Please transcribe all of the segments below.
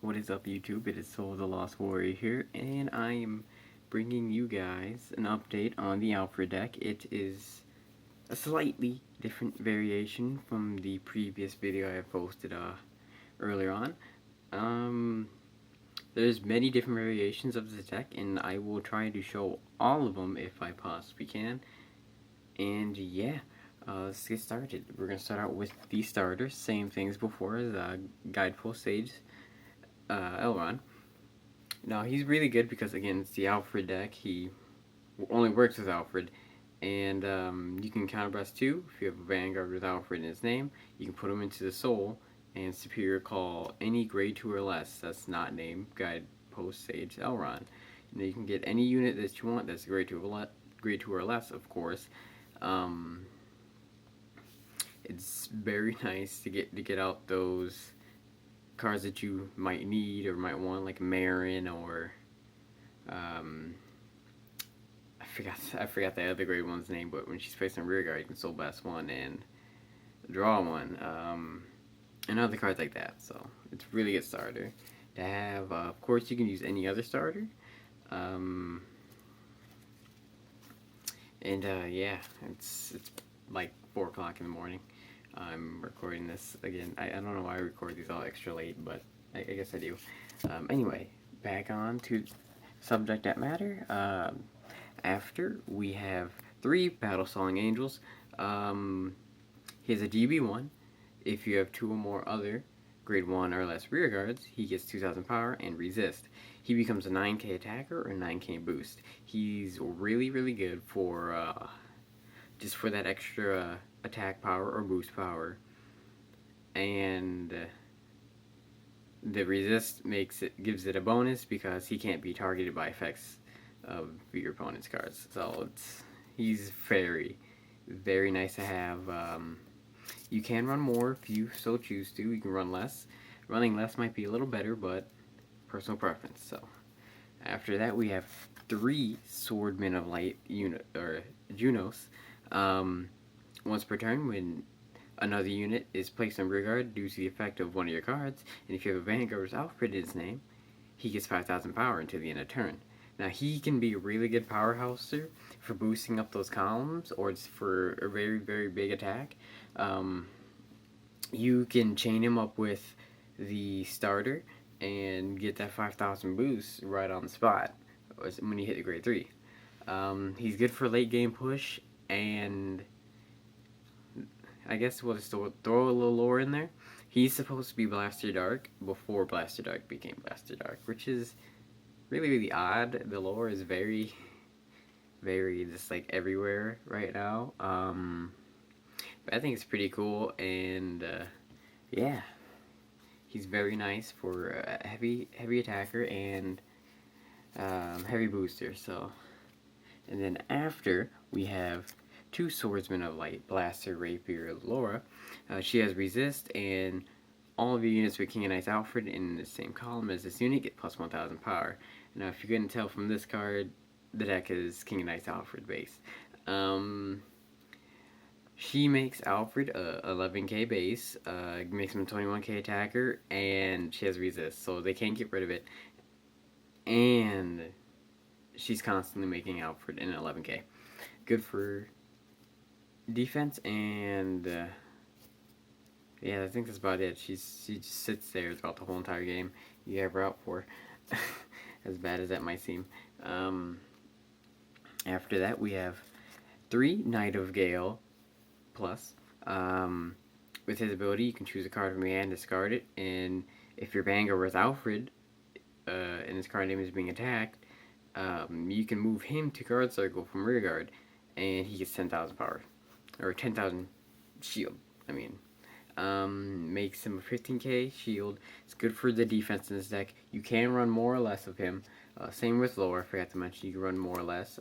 What is up, YouTube? It is Soul the Lost Warrior here, and I am bringing you guys an update on the Alfred deck. It is a slightly different variation from the previous video I posted earlier on. There's many different variations of the deck, and I will try to show all of them if I possibly can. And yeah, let's get started. We're going to start out with the starter, same things before as Guideful Sage. Elrond. Now, he's really good because, again, it's the Alfred deck. He only works with Alfred. And you can counterblast too. If you have a Vanguard with Alfred in his name, you can put him into the Soul and Superior Call any grade 2 or less that's not named Guidepost Sage Elrond. And you can get any unit that you want that's grade 2 or less, of course. It's very nice to get out those cards that you might need or might want, like Marin or I forgot the other grade one's name, but when she's placed on rear guard, you can soul blast one and draw one, and other cards like that. So it's a really good starter to have. Of course, you can use any other starter, and yeah, it's like 4 o'clock in the morning. I'm recording this again. I don't know why I record these all extra late, but I guess I do. Anyway, back on to subject that matter. After we have 3 Battle Stalling Angels. He has a GB1. If you have 2 or more other grade 1 or less rear guards, he gets 2000 power and resist. He becomes a 9k attacker or 9k boost. He's really, really good for just for that extra attack power or boost power. And the resist gives it a bonus because he can't be targeted by effects of your opponent's cards. So he's very, very nice to have. You can run more if you so choose to. You can run less. Running less might be a little better, but personal preference. So after that, we have 3 Swordmen of Light Junos. Once per turn, when another unit is placed on rear guard due to the effect of one of your cards, and if you have a Vanguard with Alfred in his name, he gets 5000 power until the end of turn. Now, he can be a really good powerhouser for boosting up those columns, or just for a very, very big attack. You can chain him up with the starter and get that 5000 boost right on the spot when you hit the grade 3. He's good for late game push, and I guess we'll just throw a little lore in there. He's supposed to be Blaster Dark before Blaster Dark became Blaster Dark, which is really, really odd. The lore is very, very just like everywhere right now. But I think it's pretty cool, and yeah, he's very nice for a heavy attacker and heavy booster. So, and then after we have 2 Swordsmen of Light, Blaster, Rapier, Laura. She has resist, and all of your units with King and Knights Alfred in the same column as this unit get plus 1000 power. Now, if you couldn't tell from this card, the deck is King and Knights Alfred base. She makes Alfred a 11k base, makes him a 21k attacker, and she has resist, so they can't get rid of it. And she's constantly making Alfred an 11k. Good for defense, and yeah, I think that's about it. She just sits there throughout the whole entire game. You have her out for as bad as that might seem. After that, we have 3 Knight of Gale plus. With his ability, you can choose a card from your hand, discard it, and if your Vanguard with Alfred and his card name is being attacked, you can move him to guard circle from rear guard, and he gets 10,000 power. Or 10,000 shield, I mean. Makes him a 15k shield. It's good for the defense in this deck. You can run more or less of him. Same with Laura, I forgot to mention, you can run more or less.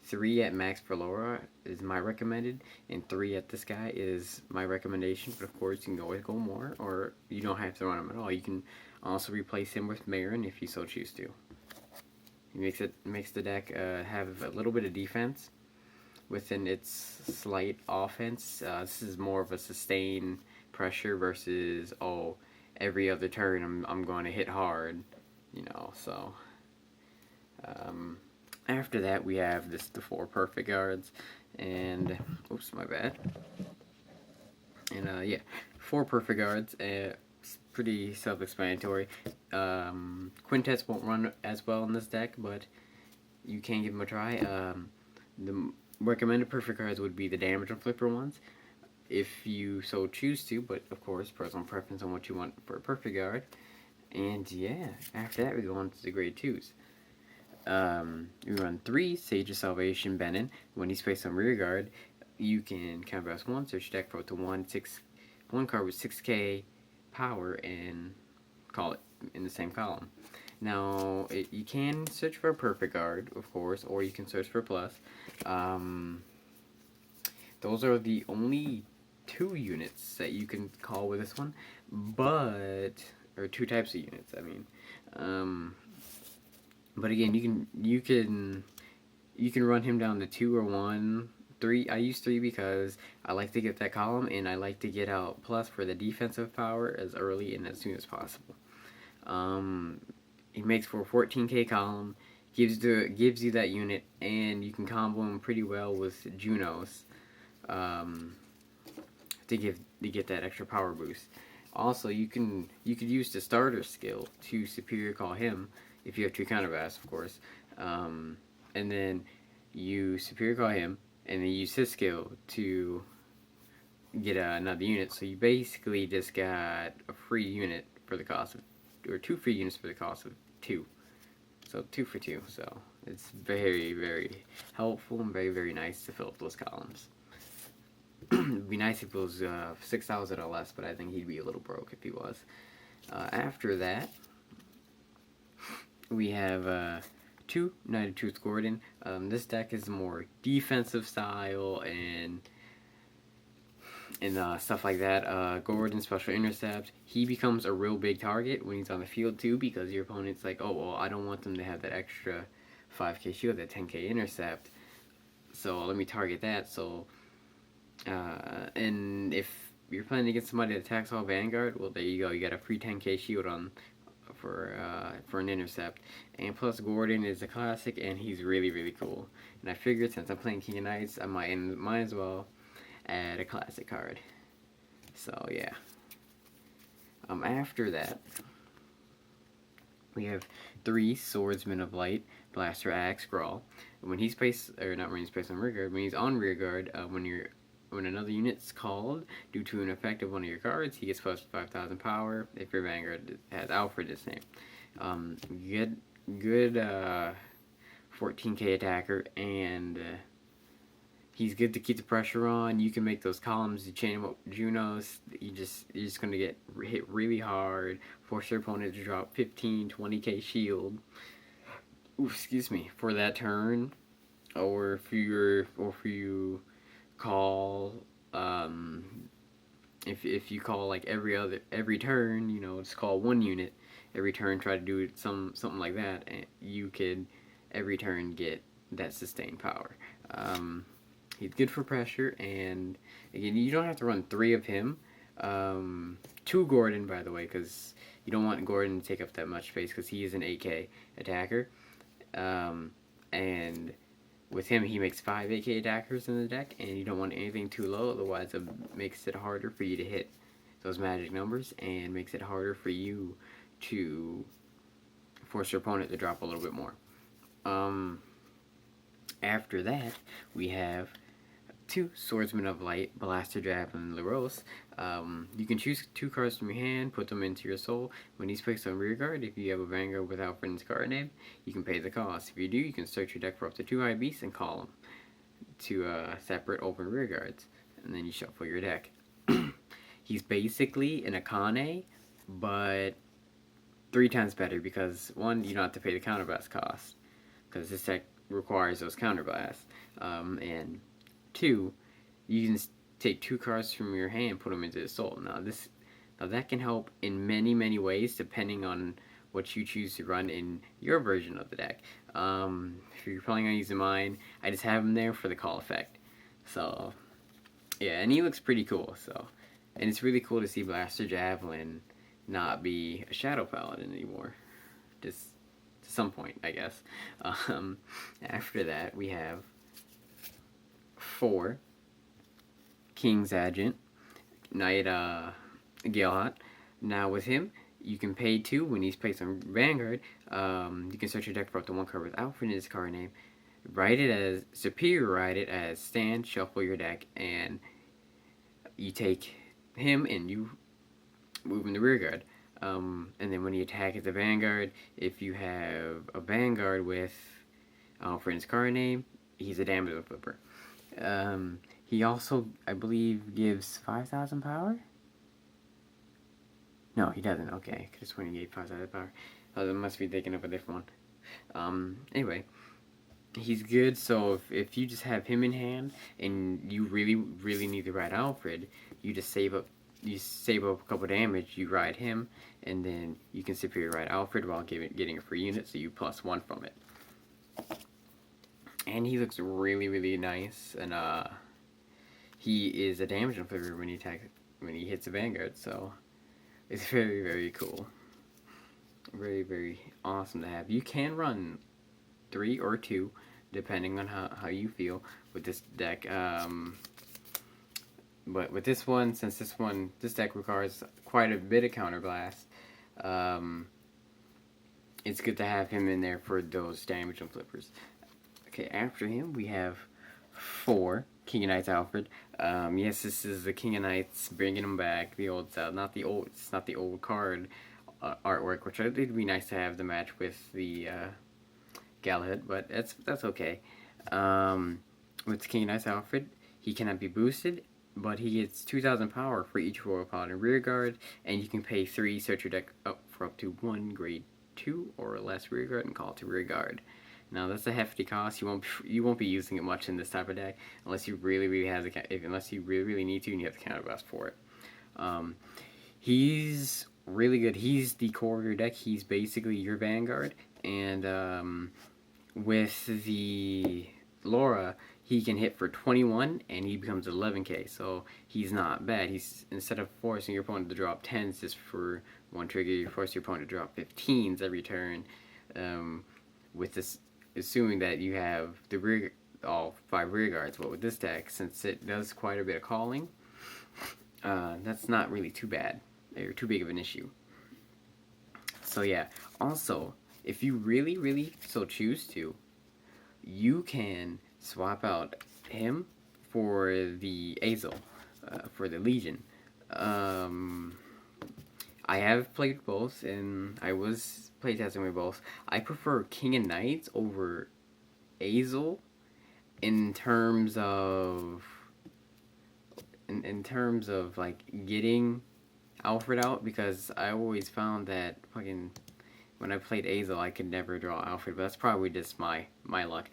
3 at max for Laura is my recommended, and 3 at this guy is my recommendation, but of course you can always go more, or you don't have to run him at all. You can also replace him with Marin if you so choose to. He makes the deck have a little bit of defense within its slight offense. This is more of a sustain pressure versus, oh, every other turn I'm going to hit hard, you know. So after that we have the 4 perfect guards, and oops, my bad. And yeah, 4 perfect guards. It's pretty self-explanatory. Quintets won't run as well in this deck, but you can give them a try. The recommended perfect cards would be the damage inflictor ones, if you so choose to, but of course, personal preference on what you want for a perfect guard. And yeah, after that we go on to the grade 2s. We run 3 Sage of Salvation Benin. When he's placed on rear guard, you can counterblast 1, search deck for up to 1 card with 6k power and call it in the same column. Now, you can search for a perfect guard, of course, or you can search for plus. Those are the only 2 units that you can call with this one, or 2 types of units, I mean. But again, you can run him down to 2 or 1. 3, I use 3 because I like to get that column, and I like to get out plus for the defensive power as early and as soon as possible. He makes for a 14k column, gives you that unit, and you can combo him pretty well with Junos to get that extra power boost. Also, you could use the starter skill to superior call him if you have 2 counterblast, of course, and then you superior call him, and then use his skill to get another unit. So you basically just got a free unit for the cost of, or 2 free units for the cost of 2. So 2 for 2. So it's very, very helpful and very, very nice to fill up those columns. It'd be nice if it was 6,000 or less, but I think he'd be a little broke if he was. After that, we have 2 Knight of Truth Gordon. This deck is more defensive style and stuff like that. Gordon special intercept. He becomes a real big target when he's on the field too, because your opponent's like, oh well, I don't want them to have that extra 5k shield, that 10k intercept. So let me target that. So and if you're playing against somebody that attacks all Vanguard, well there you go. You got a free 10k shield on for an intercept. And plus Gordon is a classic, and he's really, really cool. And I figured since I'm playing King of Knights, I might as well add a classic card. So yeah. After that, we have 3 Swordsmen of Light, Blaster, Axe, Grawl. When he's placed, or not when he's placed on rear guard, when he's on rear guard, when another unit's called due to an effect of one of your cards, he gets plus 5,000 power if your Vanguard has Alfred his name. Good 14k attacker, and he's good to keep the pressure on. You can make those columns, you chain him up with Junos, you're just going to get hit really hard, force your opponent to drop 15, 20k shield. Ooh, excuse me, for that turn, or if you call, if you call like every turn, you know, just call 1 unit every turn, try to do it something like that, and you could every turn get that sustained power. He's good for pressure, and again, you don't have to run 3 of him. 2 Gordon, by the way, because you don't want Gordon to take up that much space, because he is an 8k attacker. And with him, he makes 5 8k attackers in the deck, and you don't want anything too low, otherwise it makes it harder for you to hit those magic numbers, and makes it harder for you to force your opponent to drop a little bit more. After that, we have 2 Swordsmen of Light, Blaster, Javelin, LaRose. You can choose 2 cards from your hand, put them into your soul. When he's placed on rear guard, if you have a Vanguard with Alfred's card name, you can pay the cost. If you do, you can search your deck for up to 2 high beasts and call them to separate open rear guards, and then you shuffle your deck. He's basically an Akane, but 3 times better, because 1, you don't have to pay the counterblast cost, because this deck requires those counterblasts, and 2, you can take 2 cards from your hand and put them into the soul. Now that can help in many, many ways, depending on what you choose to run in your version of the deck. If you're planning on using mine, I just have him there for the call effect. So yeah, and he looks pretty cool. So, and it's really cool to see Blaster, Javelin not be a Shadow Paladin anymore. Just to some point, I guess. After that, we have 4 King's Agent, Knight Galehat. Now with him, you can pay 2 when he's placed on Vanguard. You can search your deck for up to 1 card with Alfred in his card name. Write it as Superior, write it as stand, shuffle your deck, and you take him and you move him to rear guard. And then when you attack as a Vanguard, if you have a Vanguard with Alfred in his card name, he's a damage flipper. He also, I believe, gives 5,000 power? No, he doesn't. Okay, because when he gave 5,000 power. I must be thinking of a different one. Anyway, he's good, so if you just have him in hand and you really need to ride Alfred, you just save up a couple damage, you ride him, and then you can superior ride Alfred while getting a free unit, so you +1 from it. And he looks really nice, and he is a damage inflictor when he hits a Vanguard, so it's very cool. Very awesome to have. You can run 3 or 2 depending on how you feel with this deck. But with this one, since this deck requires quite a bit of counterblast, it's good to have him in there for those damage and flippers. Okay, after him we have 4 King of Knights Alfred. Yes, this is the King of Knights, bringing him back, the old style, it's not the old card artwork, which I think would be nice to have the match with the Galahad, but that's okay. With the King of Knights Alfred, he cannot be boosted, but he gets 2,000 power for each Royal Paladin rear guard, and you can pay 3, search your deck up for up to 1 grade 2 or less rear guard, and call it to rear guard. Now that's a hefty cost. You won't be using it much in this type of deck unless you really unless you really need to and you have the counterblast for it. He's really good. He's the core of your deck. He's basically your Vanguard, and with the Laura, he can hit for 21 and he becomes 11k, so he's not bad. He's, instead of forcing your opponent to drop 10s just for 1 trigger, you force your opponent to drop 15s every turn, with this, assuming that you have the all 5 rear guards. But with this deck, since it does quite a bit of calling, that's not really too bad or too big of an issue. So yeah, also, if you really so choose to, you can swap out him for the Azel, for the Legion. I have played both, and I was playtesting with both. I prefer King of Knights over Azel in terms of like getting Alfred out, because I always found that fucking when I played Azel, I could never draw Alfred, but that's probably just my luck.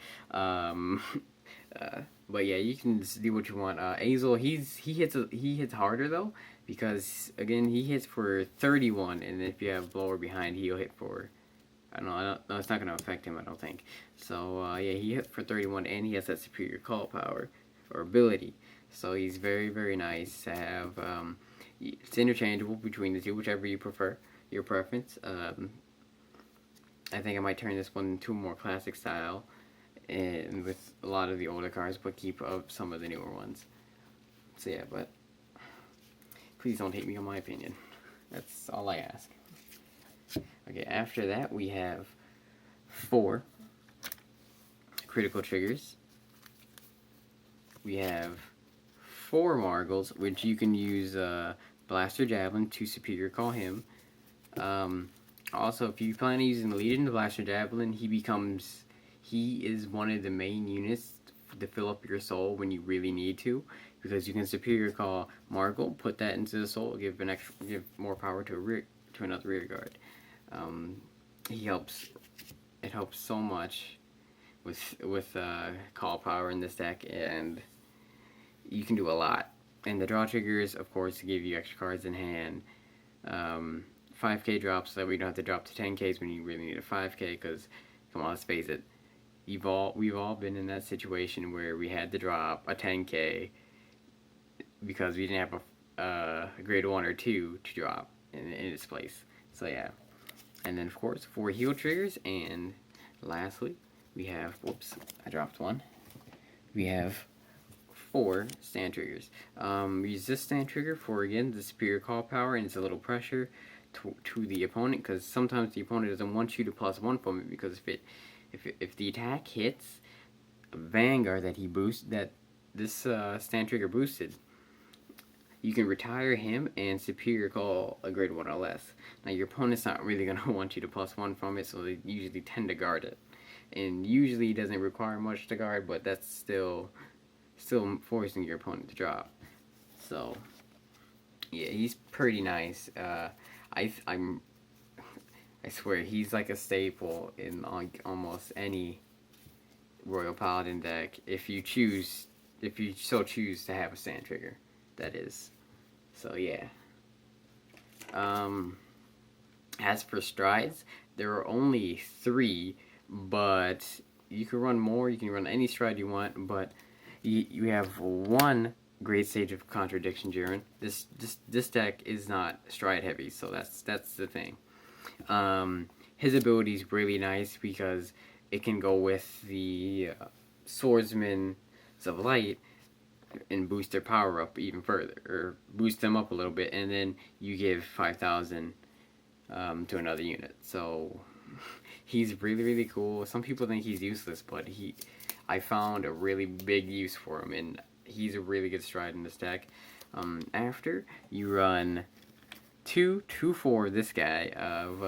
But yeah, you can just do what you want. Azel, he hits harder though, because again he hits for 31, and if you have blower behind, he'll hit for, I don't know, it's not gonna affect him, I don't think. So yeah, he hit for 31, and he has that superior call power or ability. So he's very nice to have. It's interchangeable between the two, whichever you prefer, your preference. I think I might turn this one into a more classic style, and with a lot of the older cards, but keep up some of the newer ones. So yeah, but please don't hate me on my opinion. That's all I ask. Okay, after that we have 4 critical triggers. We have 4 Margles, which you can use Blaster Javelin to superior call him. Also, if you plan on using the Legion, the Blaster Javelin, he is one of the main units to fill up your soul when you really need to, because you can superior call Margle, put that into the soul, give more power to another rear guard. It helps so much with call power in this deck, and you can do a lot. And the draw triggers, of course, to give you extra cards in hand. 5k drops, so that we don't have to drop to 10ks when you really need a 5k, because, come on, let's face it, we've all been in that situation where we had to drop a 10k because we didn't have a grade 1 or 2 to drop, in its place. So yeah. And then of course 4 heal triggers, and lastly we have, whoops, I dropped one. We have 4 stand triggers. Use this stand trigger for, again, the superior call power, and it's a little pressure to the opponent, because sometimes the opponent doesn't want you to +1 from it, because if the attack hits a Vanguard that he boosts, that this stand trigger boosted, you can retire him and superior call a grade 1 or less. Now your opponent's not really going to want you to +1 from it, so they usually tend to guard it. And usually it doesn't require much to guard, but that's still forcing your opponent to drop. So yeah, he's pretty nice. I swear he's like a staple in like almost any Royal Paladin deck, if you so choose to have a stand trigger, that is. So yeah. As for strides, there are only 3, but you can run more. You can run any stride you want, but you have 1 Great Sage of Contradiction, Jiren. This deck is not stride heavy, so that's the thing. His ability is really nice because it can go with the Swordsmen of Light and boost their power up even further, or boost them up a little bit, and then you give 5,000 to another unit. So he's really cool. Some people think he's useless, but I found a really big use for him, and he's a really good stride in this deck. After you run 2/4 this guy of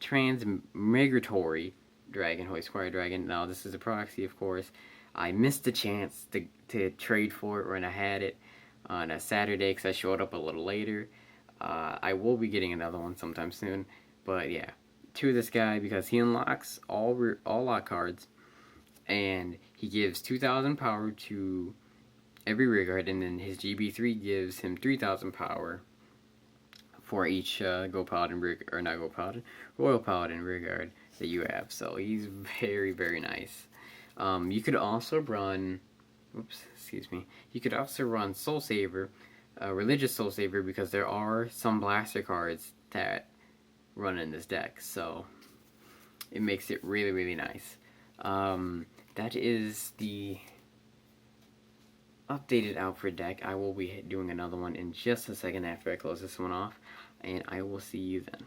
Transmigratory Dragon, Holy Squire Dragon. Now this is a proxy, of course. I missed the chance to trade for it when I had it on a Saturday because I showed up a little later. I will be getting another one sometime soon, but yeah, 2 of this guy because he unlocks all lock cards, and he gives 2,000 power to every rearguard, and then his GB3 gives him 3,000 power for each Royal Paladin rearguard that you have. So he's very nice. You could also run, you could also run Soul Saver, Religious Soul Saver, because there are some blaster cards that run in this deck, so it makes it really nice. That is the updated Alfred deck. I will be doing another one in just a second after I close this one off, and I will see you then.